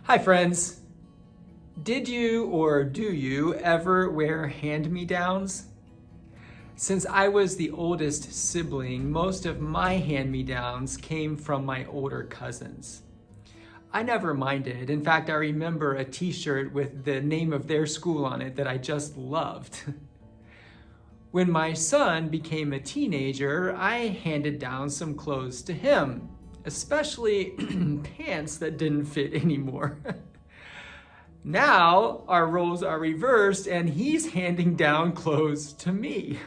Hi friends! Did you or do you ever wear hand-me-downs? Since I was the oldest sibling, most of my hand-me-downs came from my older cousins. I never minded. In fact, I remember a t-shirt with the name of their school on it that I just loved. When my son became a teenager, I handed down some clothes to him, especially pants that didn't fit anymore. Now our roles are reversed and he's handing down clothes to me.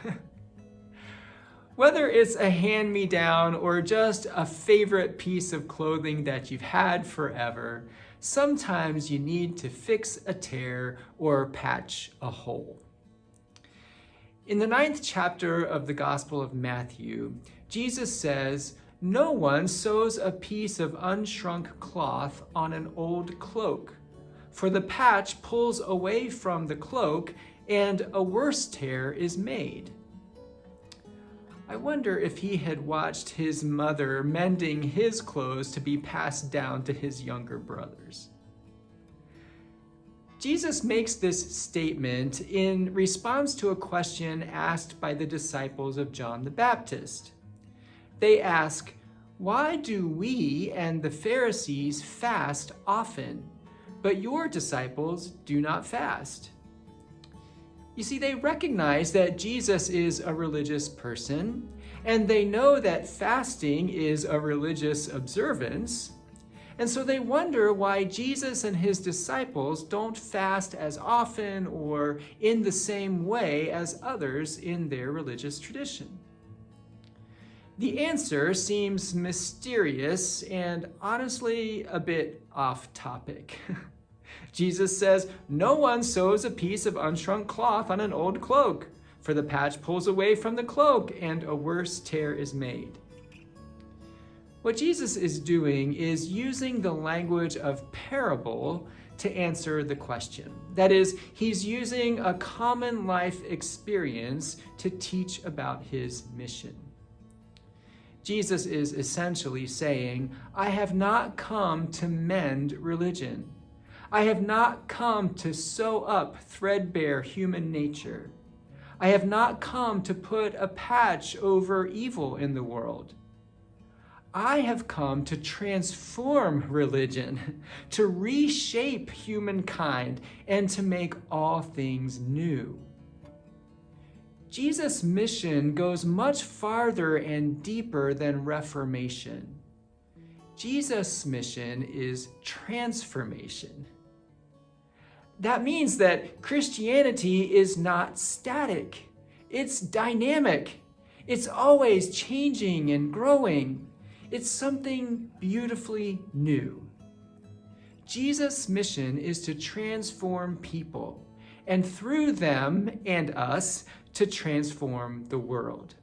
Whether it's a hand-me-down or just a favorite piece of clothing that you've had forever, sometimes you need to fix a tear or patch a hole. In the 9th chapter of the Gospel of Matthew, Jesus says, "No one sews a piece of unshrunk cloth on an old cloak, for the patch pulls away from the cloak and a worse tear is made." I wonder if he had watched his mother mending his clothes to be passed down to his younger brothers. Jesus makes this statement in response to a question asked by the disciples of John the Baptist. They ask, "Why do we and the Pharisees fast often, but your disciples do not fast?" You see, they recognize that Jesus is a religious person, and they know that fasting is a religious observance. And so they wonder why Jesus and his disciples don't fast as often or in the same way as others in their religious tradition. The answer seems mysterious and honestly a bit off topic. Jesus says, "No one sews a piece of unshrunk cloth on an old cloak, for the patch pulls away from the cloak and a worse tear is made." What Jesus is doing is using the language of parable to answer the question. That is, he's using a common life experience to teach about his mission. Jesus is essentially saying, "I have not come to mend religion. I have not come to sew up threadbare human nature. I have not come to put a patch over evil in the world. I have come to transform religion, to reshape humankind, and to make all things new." Jesus' mission goes much farther and deeper than reformation. Jesus' mission is transformation. That means that Christianity is not static. It's dynamic. It's always changing and growing. It's something beautifully new. Jesus' mission is to transform people, and through them and us, to transform the world.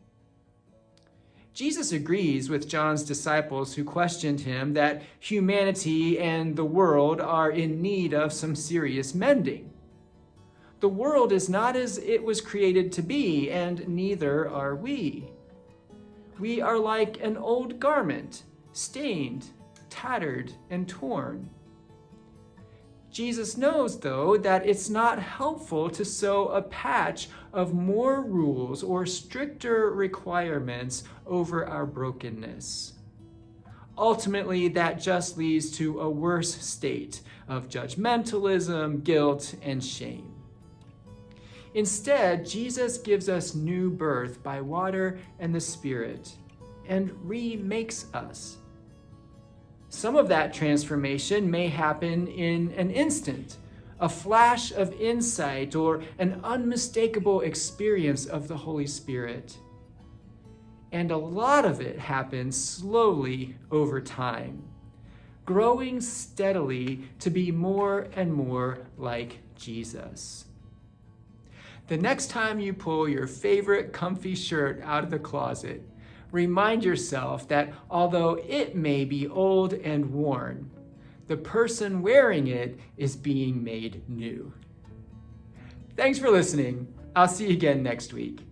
Jesus agrees with John's disciples who questioned him that humanity and the world are in need of some serious mending. The world is not as it was created to be, and neither are we. We are like an old garment, stained, tattered, and torn. Jesus knows, though, that it's not helpful to sew a patch of more rules or stricter requirements over our brokenness. Ultimately, that just leads to a worse state of judgmentalism, guilt, and shame. Instead, Jesus gives us new birth by water and the Spirit and remakes us. Some of that transformation may happen in an instant, a flash of insight or an unmistakable experience of the Holy Spirit. And a lot of it happens slowly over time, growing steadily to be more and more like Jesus. The next time you pull your favorite comfy shirt out of the closet, remind yourself that although it may be old and worn, the person wearing it is being made new. Thanks for listening. I'll see you again next week.